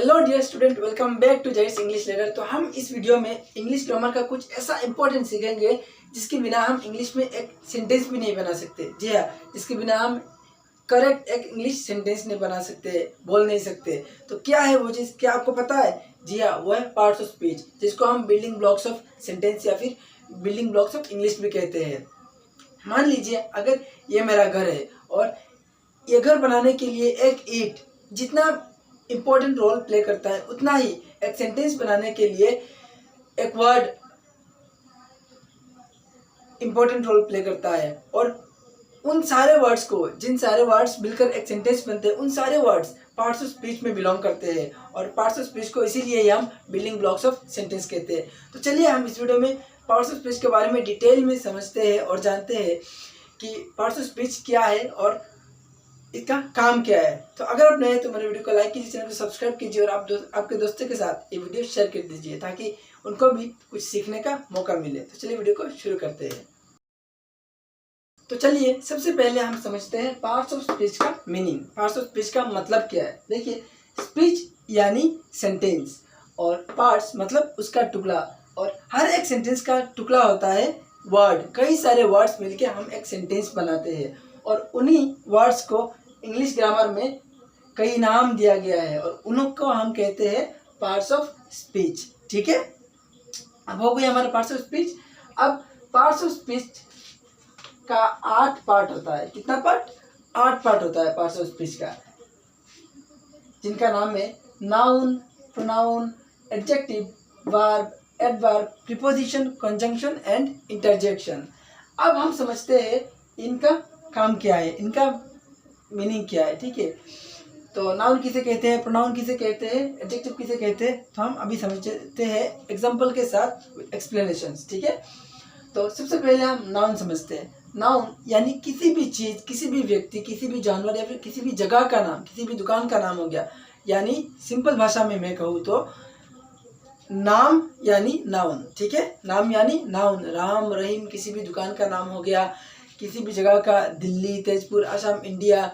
Hello dear student, welcome back to Jas English learner. तो हम इस वीडियो में इंग्लिश ग्रामर का कुछ ऐसा इंपॉर्टेंट सीखेंगे जिसके बिना हम इंग्लिश में एक सेंटेंस भी नहीं बना सकते। जी हाँ, जिसके बिना हम करेक्ट एक इंग्लिश सेंटेंस नहीं बना सकते, बोल नहीं सकते। तो क्या है वो चीज़, क्या आपको पता है? जी हाँ, वो है पार्ट्स ऑफ स्पीच, जिसको हम बिल्डिंग ब्लॉक्स ऑफ सेंटेंस या फिर बिल्डिंग ब्लॉक्स ऑफ इंग्लिश भी कहते हैं। मान लीजिए अगर ये मेरा घर है और ये घर बनाने के लिए एक ईंट जितना इम्पोर्टेंट रोल प्ले करता है, उतना ही एक सेंटेंस बनाने के लिए एक वर्ड इम्पोर्टेंट रोल प्ले करता है। और उन सारे वर्ड्स को, जिन सारे वर्ड्स मिलकर एक सेंटेंस बनते हैं, उन सारे वर्ड्स पार्ट्स ऑफ स्पीच में बिलोंग करते हैं। और पार्ट्स ऑफ स्पीच को इसीलिए हम बिल्डिंग ब्लॉक्स ऑफ सेंटेंस कहते हैं। तो चलिए हम इस वीडियो में पार्ट्स ऑफ स्पीच के बारे में डिटेल में समझते हैं और जानते हैं कि पार्ट्स ऑफ स्पीच क्या है और इसका काम क्या है। तो अगर आप नए हैं तो मेरे वीडियो को लाइक कीजिए, चैनल को सब्सक्राइब कीजिए और आपके दोस्तों के साथ ये वीडियो शेयर कर दीजिए ताकि उनको भी कुछ सीखने का मौका मिले। तो चलिए वीडियो को शुरू करते हैं। तो चलिए सबसे पहले हम समझते हैं पार्ट्स ऑफ स्पीच का मीनिंग। पार्ट्स ऑफ स्पीच का मतलब क्या है? देखिए, स्पीच यानी सेंटेंस और पार्ट्स मतलब उसका टुकड़ा। और हर एक सेंटेंस का टुकड़ा होता है वर्ड। कई सारे वर्ड्स मिलके हम एक सेंटेंस बनाते हैं और उन्हीं वर्ड्स को इंग्लिश ग्रामर में कई नाम दिया गया है और उनको हम कहते हैं पार्ट्स ऑफ स्पीच। ठीक है, अब हो गई हमारे पार्ट्स ऑफ स्पीच। अब पार्ट्स ऑफ स्पीच का 8 पार्ट होता है। कितना पार्ट? 8 पार्ट होता है पार्ट्स ऑफ स्पीच का, जिनका नाम है noun, pronoun, adjective, verb, adverb, preposition, conjunction and interjection. अब हम समझते हैं इनका काम क्या है, इनका मीनिंग क्या है। ठीक है, तो नाउन किसे कहते हैं, प्रोनाउन किसे कहते हैं, एडजेक्टिव किसे कहते हैं, तो हम अभी समझते हैं एग्जांपल के साथ एक्सप्लेनेशंस। ठीक है, तो सबसे पहले हम नाउन समझते हैं। नाउन यानी किसी भी चीज़, किसी भी व्यक्ति, किसी भी जानवर या फिर किसी भी जगह का नाम, किसी भी दुकान का नाम हो गया। यानी सिंपल भाषा में मैं कहूँ तो नाम यानी नाउन। ठीक है, नाम यानी नाउन। राम, रहीम, किसी भी दुकान का नाम हो गया, किसी भी जगह का, दिल्ली, तेजपुर, असम, इंडिया,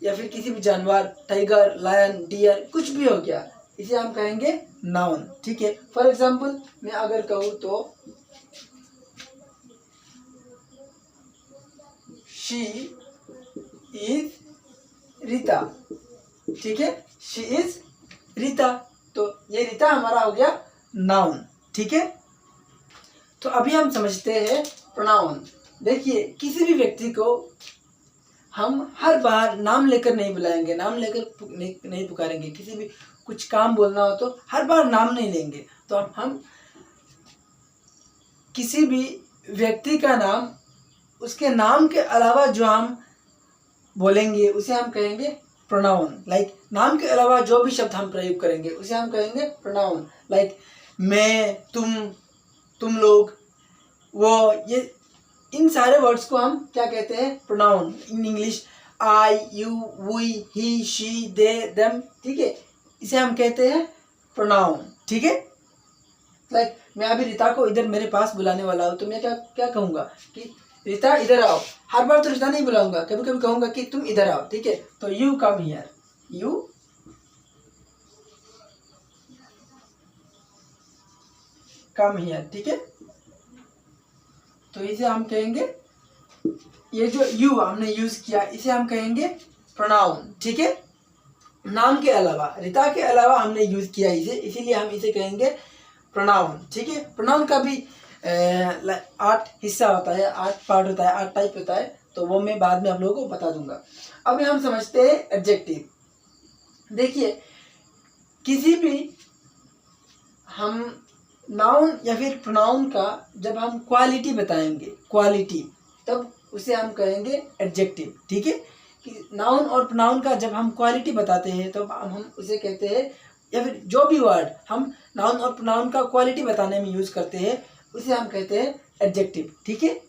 या फिर किसी भी जानवर, टाइगर, लायन, डियर, कुछ भी हो गया, इसे हम कहेंगे नाउन। ठीक है, फॉर एग्जाम्पल मैं अगर कहूँ तो शी इज रीता। ठीक है, शी इज रीता, तो ये रीता हमारा हो गया नाउन। ठीक है, तो अभी हम समझते हैं प्रोनाउन। देखिए, किसी भी व्यक्ति को हम हर बार नाम लेकर नहीं बुलाएंगे, नाम लेकर नहीं पुकारेंगे। किसी भी कुछ काम बोलना हो तो हर बार नाम नहीं लेंगे। तो हम किसी भी व्यक्ति का नाम, उसके नाम के अलावा जो हम बोलेंगे उसे हम कहेंगे प्रोनाउन। लाइक नाम के अलावा जो भी शब्द हम प्रयोग करेंगे उसे हम कहेंगे प्रोनाउन। लाइक मैं, तुम लोग, वो, ये, इन सारे वर्ड्स को हम क्या कहते हैं? Pronoun. In English I, you, we, he, she, they, them. ठीक है, इसे हम कहते हैं प्रोनाउन। ठीक है, लाइक मैं अभी रीता को इधर मेरे पास बुलाने वाला हूँ तो मैं क्या क्या कहूँगा कि रीता इधर आओ। हर बार तो रीता नहीं बुलाऊंगा, कभी कभी कहूँगा कि तुम इधर आओ। ठीक है, तो you come here, you come here. ठीक है, तो इसे हम कहेंगे, ये जो यू हमने यूज किया इसे हम कहेंगे प्रोनाउन। ठीक है, नाम के अलावा, रीता के अलावा हमने यूज किया इसे, इसीलिए हम इसे कहेंगे प्रोनाउन। ठीक है, प्रोनाउन का भी 8 हिस्सा होता है, 8 पार्ट होता है, 8 टाइप होता है, तो वो मैं बाद में आप लोगों को बता दूंगा। अभी हम समझते हैं एडजेक्टिव। देखिए, किसी भी हम नाउन या फिर प्रोनाउन का जब हम क्वालिटी बताएंगे, क्वालिटी, तब उसे हम कहेंगे एडजेक्टिव। ठीक है, कि नाउन और प्रोनाउन का जब हम क्वालिटी बताते हैं तो हम उसे कहते हैं, या फिर जो भी वर्ड हम नाउन और प्रोनाउन का क्वालिटी बताने में यूज करते हैं उसे हम कहते हैं एडजेक्टिव। ठीक है,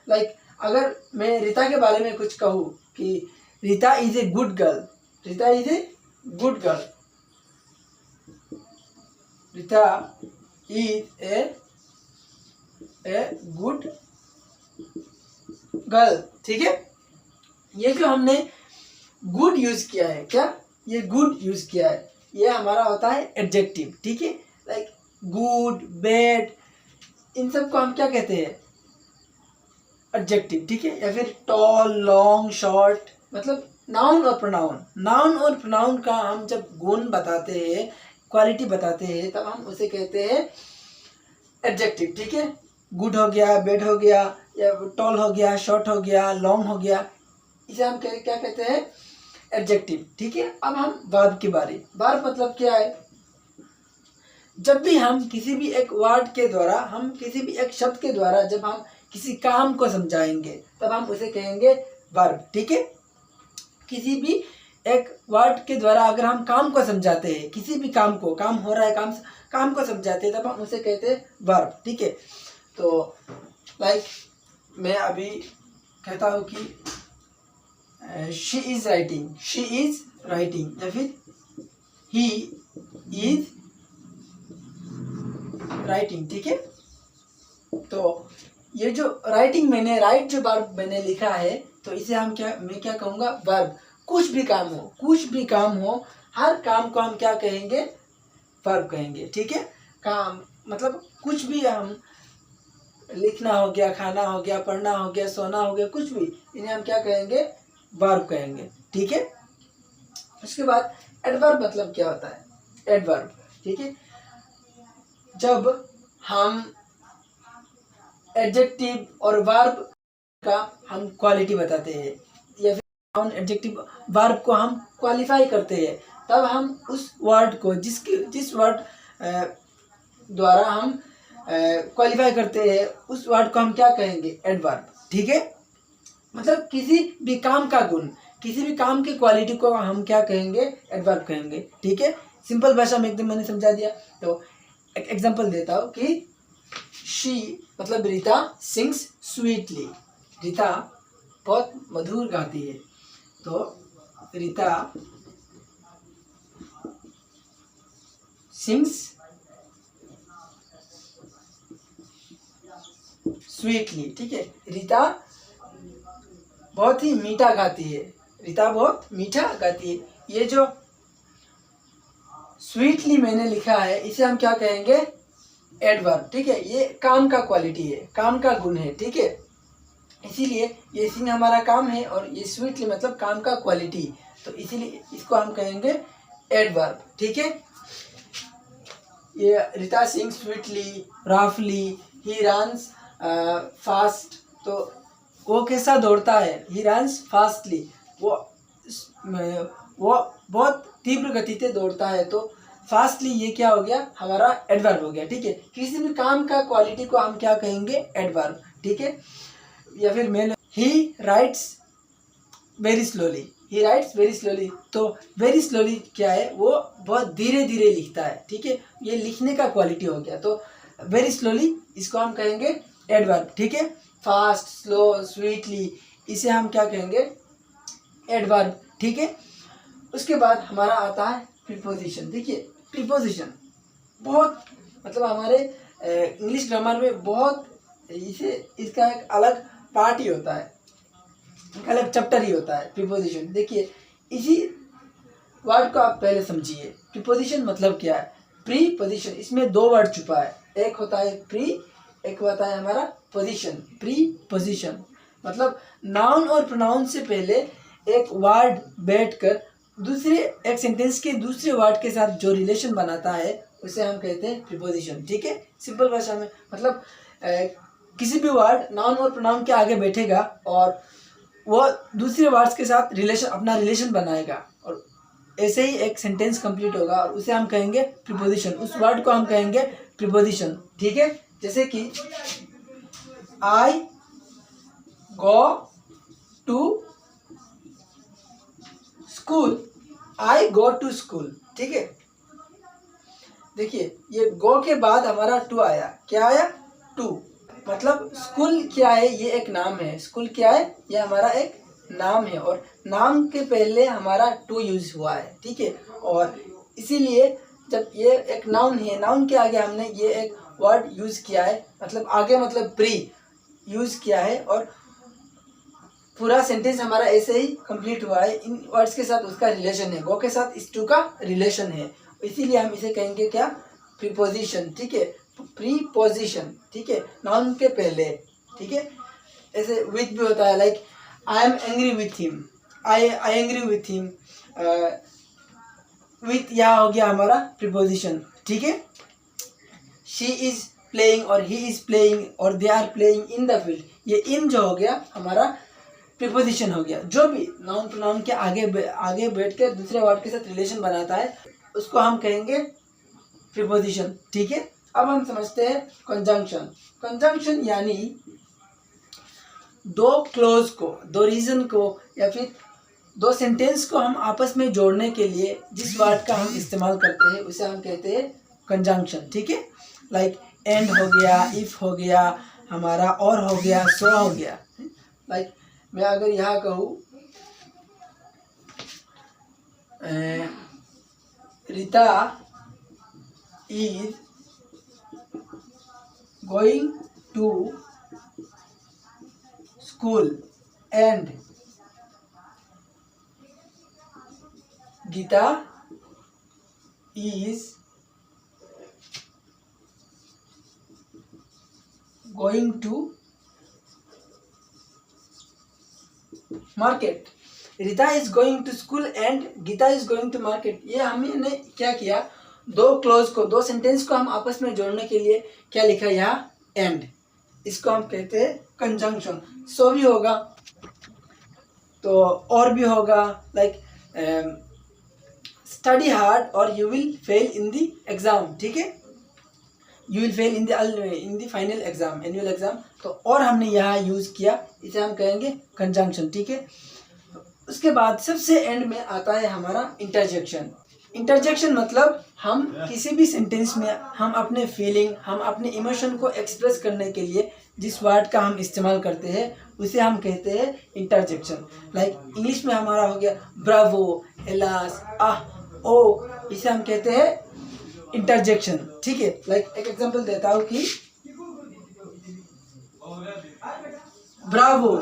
लाइक अगर मैं रीता के बारे में कुछ कहूँ कि Rita is a good girl, Rita is a good girl, Rita is a good girl. ठीक है, ये जो हमने गुड यूज किया है, क्या ये गुड यूज किया है, ये हमारा होता है एडजेक्टिव, ठीक है। लाइक गुड, बैड, इन सब को हम क्या कहते हैं, एडजेक्टिव, ठीक है। या फिर टॉल, लॉन्ग, शॉर्ट, मतलब नाउन और प्रोनाउन। नाउन और प्रोनाउन का हम जब गुण बताते हैं, क्वालिटी बताते हैं, तब हम उसे कहते हैं एडजेक्टिव, ठीक है। गुड हो गया, बैड हो गया, या टॉल हो गया, शॉर्ट हो गया, लॉन्ग हो गया, इसे हम क्या कहते हैं, एडजेक्टिव, ठीक है। अब हम वर्ब की बारी। वर्ब मतलब क्या है, जब भी हम किसी भी एक वर्ड के द्वारा, हम किसी भी एक शब्द के द्वारा जब हम किसी काम को समझाएंगे, तब हम उसे कहेंगे वर्ब, ठीक है। किसी भी एक वर्ड के द्वारा अगर हम काम को समझाते हैं, किसी भी काम को, काम हो रहा है, काम को समझाते हैं, तब हम उसे कहते हैं वर्ब, ठीक है। तो लाइक मैं अभी कहता हूँ कि she is writing, she is writing, या फिर ही इज राइटिंग, ठीक है। तो ये जो राइटिंग मैंने राइट जो वर्ब मैंने लिखा है, तो इसे हम मैं क्या कहूँगा, वर्ब। कुछ भी काम हो, कुछ भी काम हो, हर काम को हम क्या कहेंगे, वर्ब कहेंगे, ठीक है। काम मतलब कुछ भी, हम लिखना हो गया, खाना हो गया, पढ़ना हो गया, सोना हो गया, कुछ भी, इन्हें हम क्या कहेंगे, वर्ब कहेंगे, ठीक है। उसके बाद एडवर्ब मतलब क्या होता है, एडवर्ब, ठीक है। जब हम एडजेक्टिव और वर्ब का हम क्वालिटी बताते हैं, या फिर नाउन, एडजेक्टिव, वर्ब को हम क्वालिफाई करते हैं, तब हम उस वर्ड को, जिस वर्ड द्वारा हम क्वालिफाई करते हैं, उस वर्ड को हम क्या कहेंगे, एडवर्ब, ठीक है। मतलब किसी भी काम का गुण, किसी भी काम की क्वालिटी को हम क्या कहेंगे, एडवर्ब कहेंगे, ठीक है। सिंपल भाषा में एकदम मैंने समझा दिया। तो एक एग्जांपल देता हूँ कि शी मतलब रीता सिंग्स स्वीटली, रीता बहुत मधुर गाती है। तो रीता सिंग्स स्वीटली, ठीक है। रीता बहुत ही मीठा गाती है, रीता बहुत मीठा गाती है। ये जो स्वीटली मैंने लिखा है, इसे हम क्या कहेंगे, एडवर्ब, ठीक है। ये काम का क्वालिटी है, काम का गुण है, ठीक है। इसीलिए ये सिंग हमारा काम है, और ये स्वीटली मतलब काम का क्वालिटी, तो इसीलिए इसको हम कहेंगे एडवर्ब, ठीक है। ये रीता सिंग स्वीटली, रफली, ही रन्स फास्ट, तो वो कैसा दौड़ता है, ही रन्स फास्टली, वो बहुत तीव्र गति से दौड़ता है। तो फास्टली ये क्या हो गया, हमारा एडवर्ब हो गया, ठीक है। किसी भी काम का क्वालिटी को हम क्या कहेंगे, एडवर्ब, ठीक है। या फिर male, he writes very slowly, he writes very slowly, तो वेरी स्लोली क्या है, वो बहुत धीरे धीरे लिखता है, ठीक है। ये लिखने का क्वालिटी हो गया, तो वेरी स्लोली इसको हम कहेंगे एडवर्ब, ठीक है। फास्ट, स्लो, स्वीटली, इसे हम क्या कहेंगे, एडवर्ब, ठीक है। उसके बाद हमारा आता है प्रीपोजिशन। देखिए प्रीपोजिशन बहुत मतलब हमारे इंग्लिश ग्रामर में बहुत इसका एक अलग पार्ट ही होता है, एक अलग चैप्टर ही होता है प्रीपोजिशन। देखिए इसी वर्ड को आप पहले समझिए, प्रीपोजिशन मतलब क्या है। प्रीपोजिशन, इसमें दो वर्ड छुपा है, एक होता है प्री, एक होता है हमारा पोजीशन। प्रीपोजिशन मतलब नाउन और प्रोनाउन से पहले एक वर्ड बैठकर दूसरे एक सेंटेंस के दूसरे वर्ड के साथ जो रिलेशन बनाता है उसे हम कहते हैं प्रीपोजिशन, ठीक है। सिंपल भाषा में मतलब किसी भी वर्ड नाउन और प्रोनाउन के आगे बैठेगा और वो दूसरे वर्ड्स के साथ अपना रिलेशन बनाएगा, और ऐसे ही एक सेंटेंस कंप्लीट होगा और उसे हम कहेंगे प्रीपोजिशन, उस वर्ड को हम कहेंगे प्रीपोजिशन, ठीक है। जैसे कि I go to school, I go to school, ठीक है। देखिए ये गो के बाद हमारा टू आया, क्या आया, टू, मतलब स्कूल क्या है, ये एक नाम है। स्कूल क्या है, ये हमारा एक नाम है, और नाम के पहले हमारा टू यूज हुआ है, ठीक है। और इसीलिए जब ये एक नाउन है, नाउन के आगे हमने ये एक वर्ड यूज किया है, मतलब आगे मतलब प्री यूज किया है, और पूरा सेंटेंस हमारा ऐसे ही कंप्लीट हुआ है। इन वर्ड्स के साथ उसका रिलेशन है, गो के साथ इस टू का रिलेशन है, इसीलिए हम इसे कहेंगे क्या, प्रीपोजिशन। ठीक है, प्रीपोजिशन। ठीक है, नाउन के पहले। ठीक है, ऐसे विथ भी होता है, like I am angry with him, I angry with him, with यहाँ हो गया हमारा प्रीपोजिशन। ठीक है, शी इज प्लेइंग और ही इज प्लेइंग और they are playing in the field, ये इन जो हो गया हमारा प्रीपोजिशन हो गया। जो भी नाउन प्रोनाउन के आगे बैठ के दूसरे वर्ड के साथ रिलेशन बनाता है उसको हम कहेंगे प्रीपोजिशन। ठीक है, अब हम समझते हैं कंजंक्शन। कंजंक्शन यानी दो क्लोज को, दो रीजन को या फिर दो सेंटेंस को हम आपस में जोड़ने के लिए जिस वर्ड का हम इस्तेमाल करते हैं उसे हम कहते हैं कंजंक्शन। ठीक है, लाइक एंड हो गया, इफ हो गया हमारा, और हो गया, सो हो गया। लाइक मैं अगर यहाँ कहूँ Rita is going to school and Gita is going to market, Rita is going to school and Gita is going to market. ये हमने क्या किया, दो क्लोज को, दो सेंटेंस को हम आपस में जोड़ने के लिए क्या लिखा यहाँ, एंड, इसको हम कहते हैं कंजंक्शन। सो भी होगा तो और भी होगा, लाइक स्टडी हार्ड और you will fail in the exam. ठीक है, you will fail in the final exam, annual exam. तो और हमने यहाँ यूज किया, इसे हम कहेंगे कंजंक्शन। ठीक है, उसके बाद सबसे एंड में आता है हमारा इंटरजेक्शन। इंटरजेक्शन मतलब हम किसी भी सेंटेंस में हम अपने फीलिंग, हम अपने इमोशन को एक्सप्रेस करने के लिए जिस वर्ड का हम इस्तेमाल करते हैं उसे हम कहते हैं इंटरजेक्शन। लाइक इंग्लिश में हमारा हो गया ब्रावो, एलास, आह, ओ, इसे हम कहते हैं इंटरजेक्शन। ठीक है, लाइक एक एग्जांपल देता हूँ कि ब्रावो,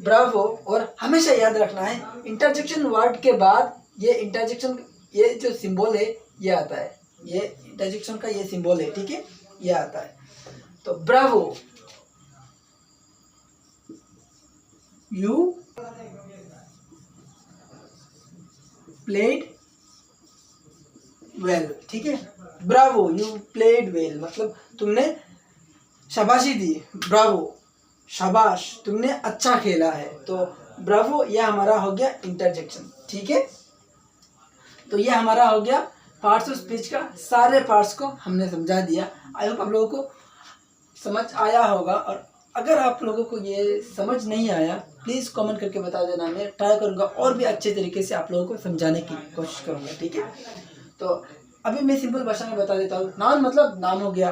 ब्रावो, और हमेशा याद रखना है इंटरजेक्शन वर्ड के बाद ये इंटरजेक्शन, ये जो सिंबल है ये आता है, ये इंटरजेक्शन का ये सिंबल है। ठीक है, ये आता है। तो ब्रावो, यू प्लेड वेल। ठीक है, ब्रावो, यू प्लेड वेल मतलब तुमने शाबाशी दी, ब्रावो, शाबाश, तुमने अच्छा खेला है। तो ब्रावो यह हमारा हो गया इंटरजेक्शन। ठीक है, तो यह हमारा हो गया पार्ट्स ऑफ स्पीच का, सारे पार्ट्स को हमने समझा दिया। आई होप आप लोगों को समझ आया होगा, और अगर आप लोगों को ये समझ नहीं आया प्लीज़ कमेंट करके बता देना, मैं ट्राई करूँगा और भी अच्छे तरीके से आप लोगों को समझाने की कोशिश करूँगा। ठीक है, तो अभी मैं सिंपल भाषा में बता देता हूँ। नाउन मतलब नाम हो गया,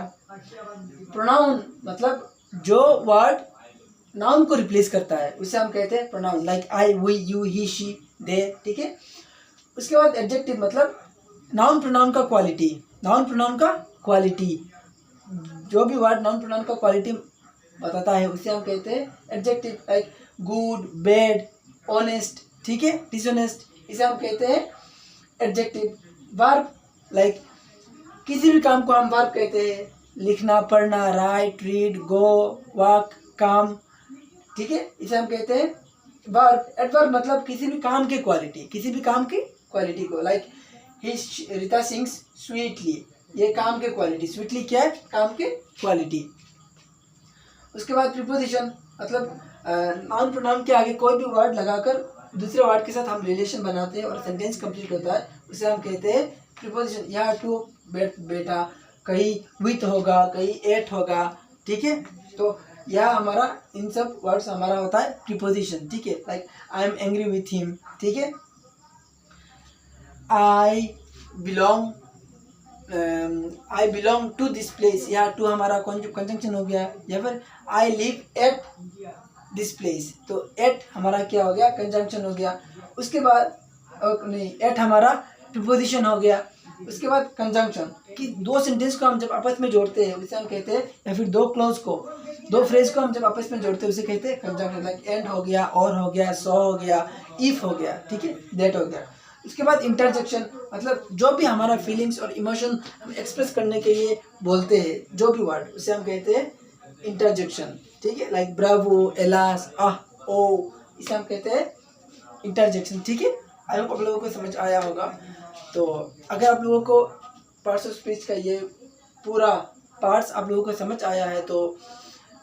प्रोनाउन मतलब जो वर्ड नाउन को रिप्लेस करता है उसे हम कहते हैं pronoun, like I, we, you, he, she, they. ठीक है, उसके बाद एडजेक्टिव मतलब नाउन प्रोनाउन का क्वालिटी, नाउन प्रोनाउन का क्वालिटी, जो भी वर्ड नाउन प्रोनाउन का क्वालिटी बताता है उसे हम कहते हैं adjective, like good, bad, honest, ठीक है, डिसऑनेस्ट, इसे हम कहते हैं एडजेक्टिव। वर्ब, लाइक किसी भी काम को हम वर्ब कहते हैं, लिखना, पढ़ना, राइट, रीड, गो, वॉक, काम। ठीक है, इसे हम कहते हैं वर्ब। एडवर्ब मतलब किसी भी काम की क्वालिटी, किसी भी काम की क्वालिटी को, लाइक रीता सिंग्स स्वीटली, ये काम की क्वालिटी, स्वीटली क्या है, काम की क्वालिटी। उसके बाद प्रीपोजिशन मतलब नाउन प्रोनाउन के आगे कोई भी वर्ड लगाकर दूसरे वर्ड के साथ हम रिलेशन बनाते हैं और सेंटेंस कंप्लीट होता है, उसे हम कहते हैं प्रीपोजिशन। यहाँ टू, बेटा, कहीं विथ होगा, कहीं एट होगा। ठीक है, तो यह हमारा इन सब वर्ड्स हमारा होता है प्रीपोजिशन। ठीक है, like I am angry with him. ठीक है, I belong to this place, यहाँ टू हमारा कंजंक्शन हो गया, या फिर I live at this place, तो एट हमारा क्या हो गया, कंजंक्शन हो गया। उसके बाद नहीं, एट हमारा प्रीपोजिशन हो गया। उसके बाद कंजंक्शन, कि दो सेंटेंस को हम जब आपस में जोड़ते हैं उसे हम कहते हैं, या फिर दो क्लॉज को, दो फ्रेज को हम जब आपस में जोड़ते हैं उसे कहते हैं कंजंक्शन। लाइक एंड हो गया, और हो गया, सो हो गया, इफ हो गया, ठीक है, दैट हो गया। उसके बाद इंटरजेक्शन, मतलब जो भी हमारा फीलिंग्स और इमोशन हम एक्सप्रेस करने के लिए बोलते हैं, जो भी वर्ड, उसे हम कहते हैं इंटरजेक्शन, ठीक है। लाइक ब्रावो, एलास, आह, ओ, इसे हम कहते हैं इंटरजेक्शन, ठीक है। आई होप आप लोगों को समझ आया होगा। तो अगर आप लोगों को पार्ट्स ऑफ स्पीच का ये पूरा पार्ट्स आप लोगों को समझ आया है तो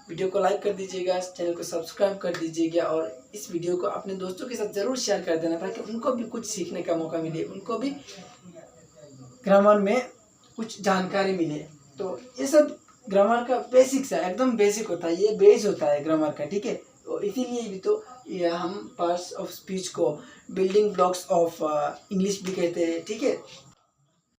वीडियो को लाइक कर दीजिएगा, चैनल को सब्सक्राइब कर दीजिएगा, और इस वीडियो को अपने दोस्तों के साथ ज़रूर शेयर कर देना ताकि उनको भी कुछ सीखने का मौका मिले, उनको भी ग्रामर में कुछ जानकारी मिले। तो ये सब ग्रामर का बेसिक्स है, एकदम बेसिक होता है, ये बेस होता है ग्रामर का, ठीक है। तो इसीलिए भी तो ये हम पार्ट्स ऑफ स्पीच को बिल्डिंग ब्लॉक्स ऑफ इंग्लिश भी कहते हैं, ठीक है।